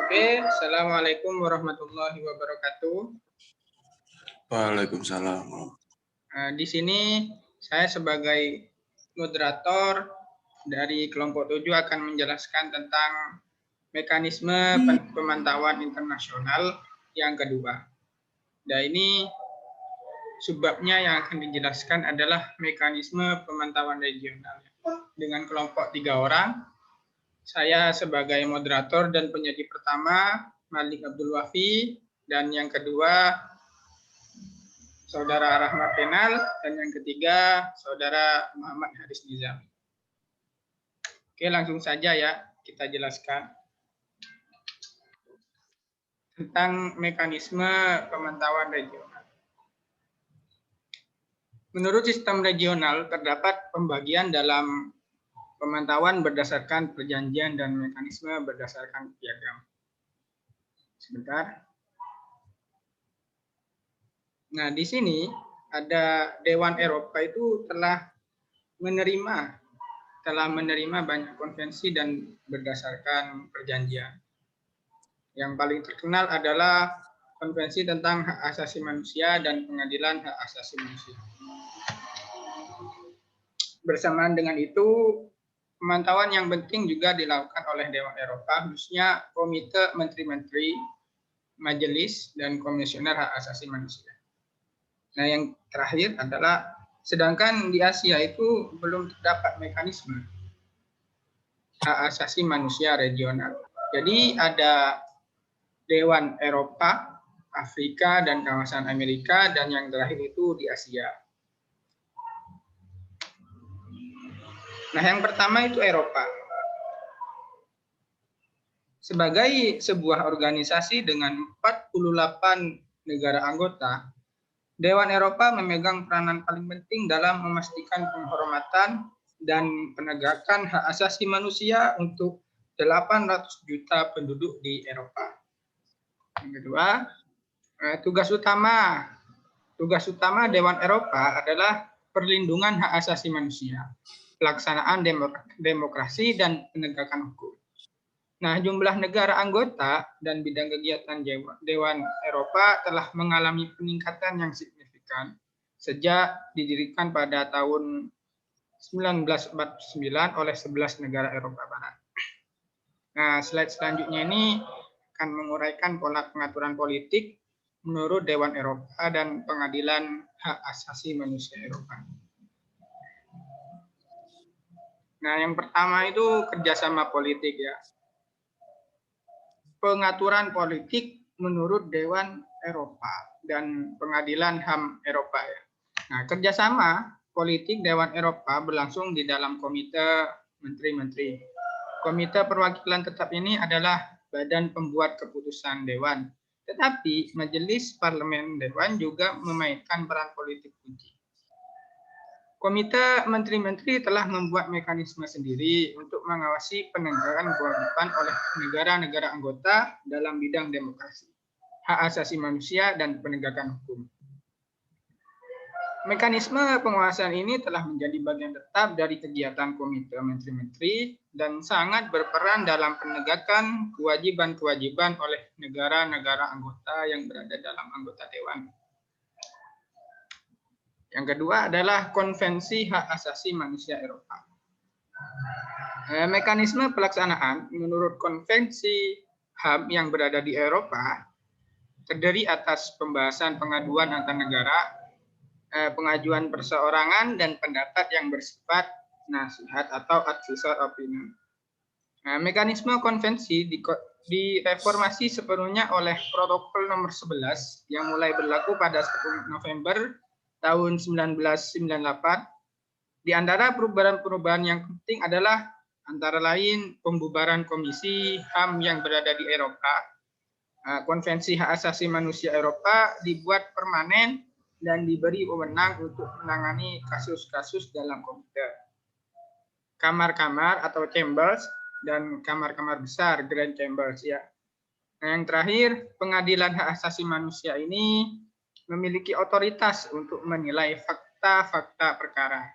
Oke, Assalamualaikum warahmatullahi wabarakatuh. Waalaikumsalam. Di sini saya sebagai moderator dari kelompok 7 akan menjelaskan tentang mekanisme pemantauan internasional yang kedua. Dan ini sebabnya yang akan dijelaskan adalah mekanisme pemantauan regional dengan kelompok 3 orang. Saya sebagai moderator dan penyaji pertama, Malik Abdul Wafi, dan yang kedua, Saudara Rahmat Penal, dan yang ketiga, Saudara Muhammad Haris Nizam. Oke, langsung saja ya, kita jelaskan tentang mekanisme pemantauan regional. Menurut sistem regional, terdapat pembagian dalam pemantauan berdasarkan perjanjian dan mekanisme berdasarkan piagam. Sebentar. Nah, di sini ada Dewan Eropa itu telah menerima banyak konvensi dan berdasarkan perjanjian. Yang paling terkenal adalah Konvensi tentang Hak Asasi Manusia dan Pengadilan Hak Asasi Manusia. Bersamaan dengan itu, pemantauan yang penting juga dilakukan oleh Dewan Eropa, khususnya Komite Menteri-Menteri, Majelis, dan Komisioner Hak Asasi Manusia. Nah, yang terakhir adalah, sedangkan di Asia itu belum terdapat mekanisme hak asasi manusia regional. Jadi ada Dewan Eropa, Afrika, dan kawasan Amerika, dan yang terakhir itu di Asia. Nah, yang pertama itu Eropa. Sebagai sebuah organisasi dengan 48 negara anggota, Dewan Eropa memegang peranan paling penting dalam memastikan penghormatan dan penegakan hak asasi manusia untuk 800 juta penduduk di Eropa. Yang kedua, tugas utama Dewan Eropa adalah perlindungan hak asasi manusia, pelaksanaan demokrasi, dan penegakan hukum. Nah, jumlah negara anggota dan bidang kegiatan Dewan Eropa telah mengalami peningkatan yang signifikan sejak didirikan pada tahun 1949 oleh 11 negara Eropa Barat. Nah, slide selanjutnya ini akan menguraikan pola pengaturan politik menurut Dewan Eropa dan Pengadilan Hak Asasi Manusia Eropa. Nah, yang pertama itu kerjasama politik ya. Pengaturan politik menurut Dewan Eropa dan Pengadilan HAM Eropa ya. Nah, kerjasama politik Dewan Eropa berlangsung di dalam Komite Menteri-Menteri. Komite Perwakilan Tetap ini adalah badan pembuat keputusan Dewan. Tetapi Majelis Parlemen Dewan juga memainkan peran politik kunci. Komite Menteri-Menteri telah membuat mekanisme sendiri untuk mengawasi penegakan kewajiban oleh negara-negara anggota dalam bidang demokrasi, hak asasi manusia, dan penegakan hukum. Mekanisme penguasaan ini telah menjadi bagian tetap dari kegiatan Komite Menteri-Menteri dan sangat berperan dalam penegakan kewajiban-kewajiban oleh negara-negara anggota yang berada dalam anggota Dewan. Yang kedua adalah Konvensi Hak Asasi Manusia Eropa. Mekanisme pelaksanaan menurut Konvensi HAM yang berada di Eropa terdiri atas pembahasan pengaduan antar negara, pengajuan perseorangan, dan pendapat yang bersifat nasihat atau advisor opinion. Mekanisme konvensi direformasi sepenuhnya oleh Protokol nomor 11 yang mulai berlaku pada 10 November tahun 1998. Di antara perubahan-perubahan yang penting adalah antara lain pembubaran Komisi HAM yang berada di Eropa. Konvensi Hak Asasi Manusia Eropa dibuat permanen dan diberi wewenang untuk menangani kasus-kasus dalam komite. Kamar-kamar atau chambers dan kamar-kamar besar, grand chambers ya. Nah, yang terakhir, Pengadilan Hak Asasi Manusia ini memiliki otoritas untuk menilai fakta-fakta perkara,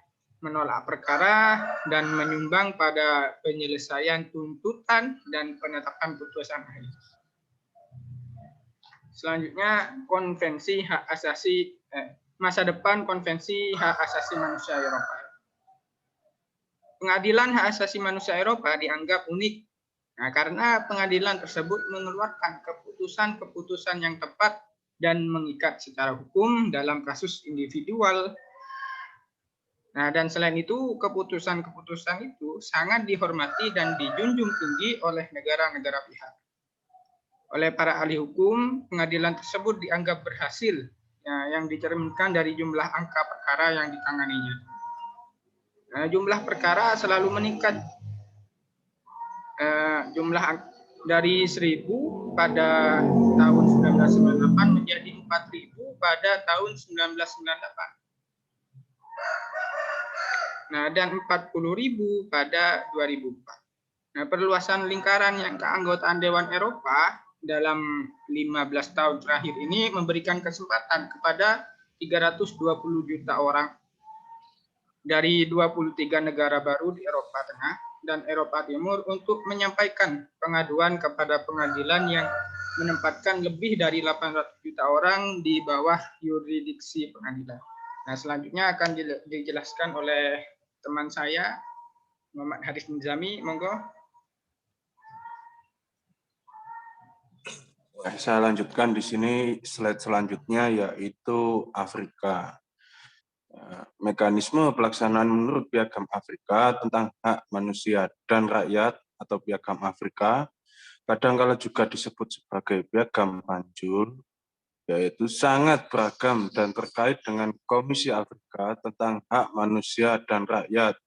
menolak perkara, dan menyumbang pada penyelesaian tuntutan dan penetapan putusan akhir. Selanjutnya, masa depan Konvensi Hak Asasi Manusia Eropa. Pengadilan Hak Asasi Manusia Eropa dianggap unik. Nah, karena pengadilan tersebut mengeluarkan keputusan-keputusan yang tepat dan mengikat secara hukum dalam kasus individual. Nah, dan selain itu, keputusan-keputusan itu sangat dihormati dan dijunjung tinggi oleh negara-negara pihak. Oleh para ahli hukum, pengadilan tersebut dianggap berhasil, ya, yang dicerminkan dari jumlah angka perkara yang ditanganinya. Nah, jumlah perkara selalu meningkat. Jumlah dari 1.000 pada tahun 1998 menjadi 4.000 pada tahun 1998. Nah, dan 40.000 pada 2004. Nah, perluasan lingkaran yang keanggotaan Dewan Eropa dalam 15 tahun terakhir ini memberikan kesempatan kepada 320 juta orang dari 23 negara baru di Eropa Tengah dan Eropa Timur untuk menyampaikan pengaduan kepada pengadilan yang menempatkan lebih dari 800 juta orang di bawah yurisdiksi pengadilan. Nah, selanjutnya akan dijelaskan oleh teman saya, Muhammad Haris Nizami, monggo. Saya lanjutkan di sini slide selanjutnya, yaitu Afrika. Mekanisme pelaksanaan menurut Piagam Afrika tentang hak manusia dan rakyat atau Piagam Afrika, kadangkala juga disebut sebagai Piagam Banjul, yaitu sangat beragam dan terkait dengan Komisi Afrika tentang hak manusia dan rakyat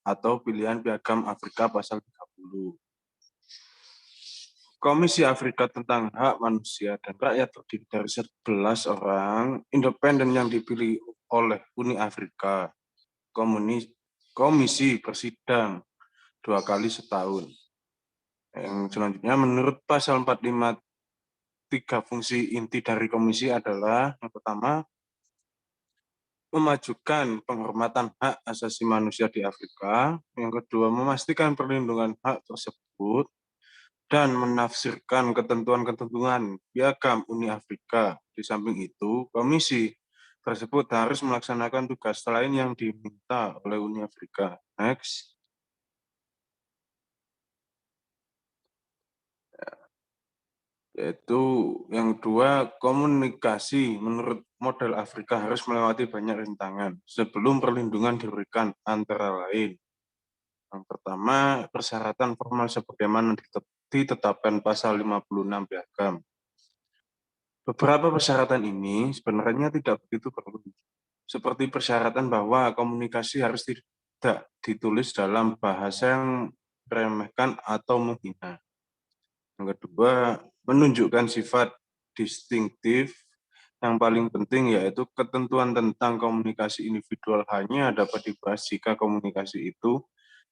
atau pilihan Piagam Afrika pasal 30. Komisi Afrika tentang hak manusia dan rakyat terdiri dari 11 orang independen yang dipilih oleh Uni Afrika. Komisi bersidang 2 kali setahun. Yang selanjutnya, menurut pasal 45, 3 fungsi inti dari komisi adalah yang pertama, memajukan penghormatan hak asasi manusia di Afrika. Yang kedua, memastikan perlindungan hak tersebut dan menafsirkan ketentuan-ketentuan Piagam Uni Afrika. Di samping itu, komisi tersebut harus melaksanakan tugas lain yang diminta oleh Uni Afrika. Next. Yaitu yang kedua, komunikasi menurut model Afrika harus melewati banyak rintangan sebelum perlindungan diberikan, antara lain. Yang pertama, persyaratan formal sebagaimana ditetapkan pasal 56 Piagam. Beberapa persyaratan ini sebenarnya tidak begitu perlu, seperti persyaratan bahwa komunikasi harus tidak ditulis dalam bahasa yang meremehkan atau menghina. Yang kedua, menunjukkan sifat distinktif. Yang paling penting yaitu ketentuan tentang komunikasi individual hanya dapat dibahas jika komunikasi itu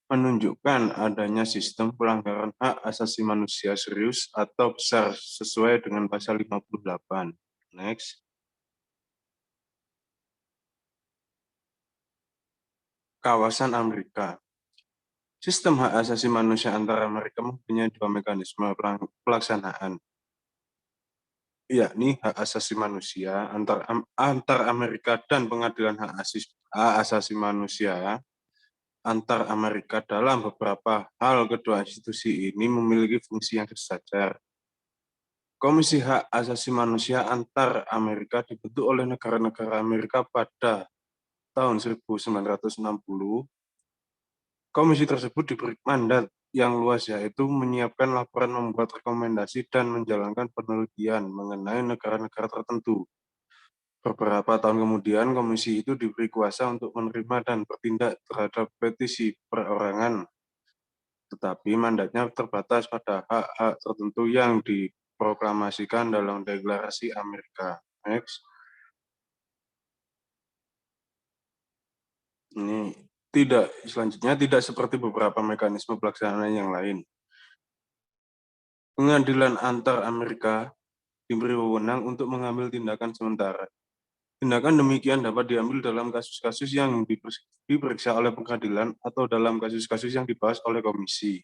menunjukkan adanya sistem pelanggaran hak asasi manusia serius atau besar sesuai dengan pasal 58. Next. Kawasan Amerika. Sistem hak asasi manusia antara Amerika mempunyai 2 mekanisme pelaksanaan, yakni hak asasi manusia antar Amerika dan Pengadilan Hak Asasi Manusia antar Amerika. Dalam beberapa hal, kedua institusi ini memiliki fungsi yang sejajar. Komisi Hak Asasi Manusia antar Amerika dibentuk oleh negara-negara Amerika pada tahun 1960. Komisi tersebut diberi mandat yang luas, yaitu menyiapkan laporan, membuat rekomendasi, dan menjalankan penelitian mengenai negara-negara tertentu. Beberapa tahun kemudian, komisi itu diberi kuasa untuk menerima dan bertindak terhadap petisi perorangan, tetapi mandatnya terbatas pada hak-hak tertentu yang diproklamasikan dalam Deklarasi Amerika. Next. Ini selanjutnya tidak seperti beberapa mekanisme pelaksanaan yang lain. Pengadilan antar Amerika diberi wewenang untuk mengambil tindakan sementara. Tindakan demikian dapat diambil dalam kasus-kasus yang diperiksa oleh pengadilan atau dalam kasus-kasus yang dibahas oleh komisi.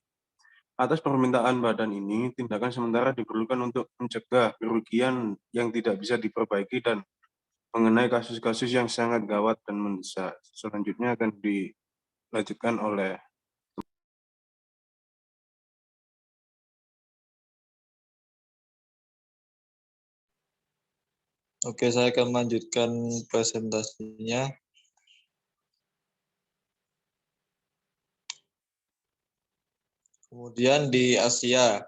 Atas permintaan badan ini, tindakan sementara diperlukan untuk mencegah kerugian yang tidak bisa diperbaiki dan mengenai kasus-kasus yang sangat gawat dan mendesak. Selanjutnya akan dilanjutkan oleh Oke, saya akan melanjutkan presentasinya. Kemudian di Asia,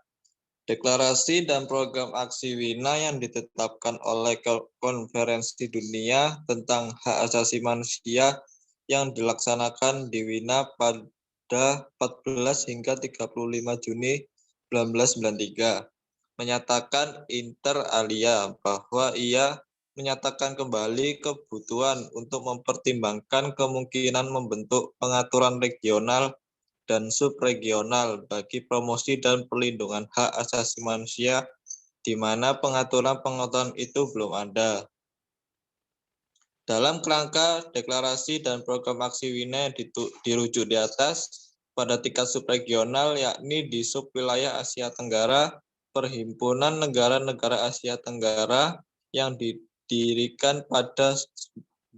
deklarasi dan program aksi WINA yang ditetapkan oleh Konferensi Dunia tentang Hak Asasi Manusia yang dilaksanakan di WINA pada 14 hingga 35 Juni 1993 menyatakan inter alia bahwa ia menyatakan kembali kebutuhan untuk mempertimbangkan kemungkinan membentuk pengaturan regional dan subregional bagi promosi dan perlindungan hak asasi manusia di mana pengaturan-pengaturan itu belum ada. Dalam kerangka deklarasi dan program aksi WINA yang dirujuk di atas, pada tingkat subregional yakni di subwilayah Asia Tenggara, Perhimpunan Negara-Negara Asia Tenggara yang didirikan pada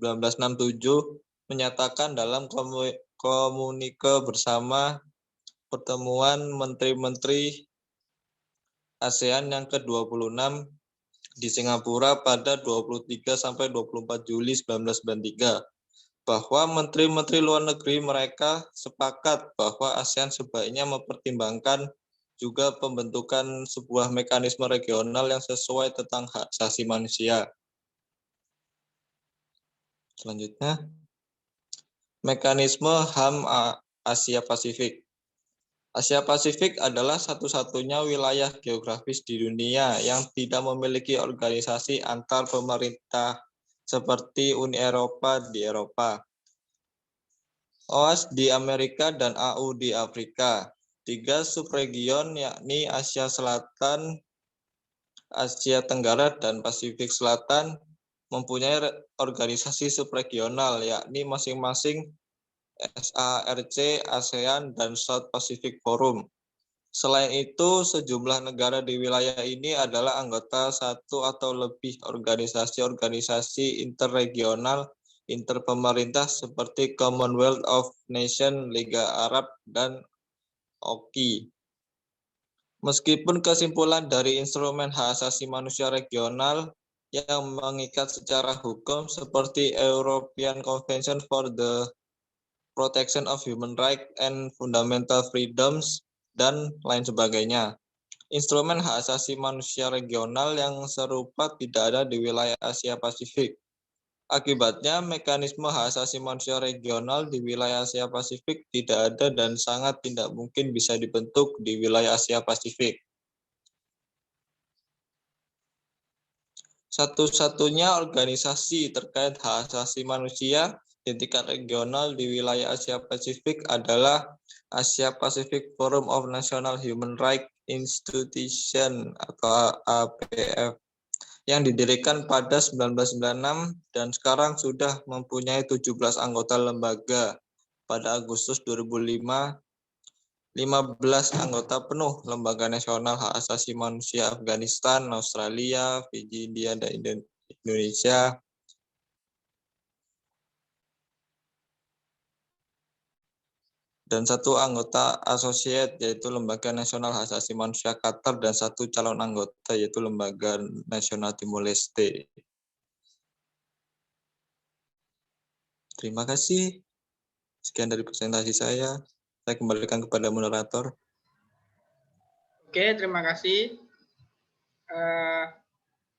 1967 menyatakan dalam komunike bersama pertemuan Menteri-Menteri ASEAN yang ke-26 di Singapura pada 23 sampai 24 Juli 1993 bahwa menteri-menteri luar negeri mereka sepakat bahwa ASEAN sebaiknya mempertimbangkan juga pembentukan sebuah mekanisme regional yang sesuai tentang hak asasi manusia. Selanjutnya, mekanisme HAM Asia Pasifik. Asia Pasifik adalah satu-satunya wilayah geografis di dunia yang tidak memiliki organisasi antar pemerintah seperti Uni Eropa di Eropa, OAS di Amerika, dan AU di Afrika. 3 subregion yakni Asia Selatan, Asia Tenggara, dan Pasifik Selatan mempunyai organisasi subregional yakni masing-masing SARC, ASEAN, dan South Pacific Forum. Selain itu, sejumlah negara di wilayah ini adalah anggota satu atau lebih organisasi-organisasi interregional interpemerintah seperti Commonwealth of Nations, Liga Arab, dan OKI. Meskipun kesimpulan dari instrumen hak asasi manusia regional yang mengikat secara hukum seperti European Convention for the Protection of Human Rights and Fundamental Freedoms, dan lain sebagainya. Instrumen hak asasi manusia regional yang serupa tidak ada di wilayah Asia Pasifik. Akibatnya, mekanisme hak asasi manusia regional di wilayah Asia Pasifik tidak ada dan sangat tidak mungkin bisa dibentuk di wilayah Asia Pasifik. Satu-satunya organisasi terkait hak asasi manusia di tingkat regional di wilayah Asia Pasifik adalah Asia Pacific Forum of National Human Rights Institution atau APF yang didirikan pada 1996 dan sekarang sudah mempunyai 17 anggota lembaga. Pada Agustus 2005, 15 anggota penuh Lembaga Nasional Hak Asasi Manusia Afghanistan, Australia, Fiji, India, dan Indonesia. Dan 1 anggota associate yaitu Lembaga Nasional Hak Asasi Manusia Qatar dan 1 calon anggota yaitu Lembaga Nasional Timor Leste. Terima kasih. Sekian dari presentasi saya. Saya kembalikan kepada moderator. Oke, terima kasih.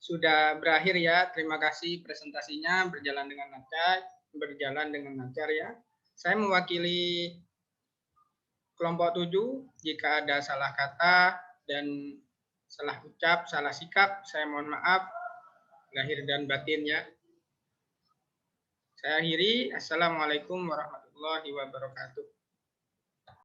Sudah berakhir ya. Terima kasih presentasinya berjalan dengan lancar ya. Saya mewakili kelompok 7. Jika ada salah kata dan salah ucap, salah sikap, saya mohon maaf lahir dan batin ya. Saya akhiri. Assalamualaikum warahmatullahi wabarakatuh.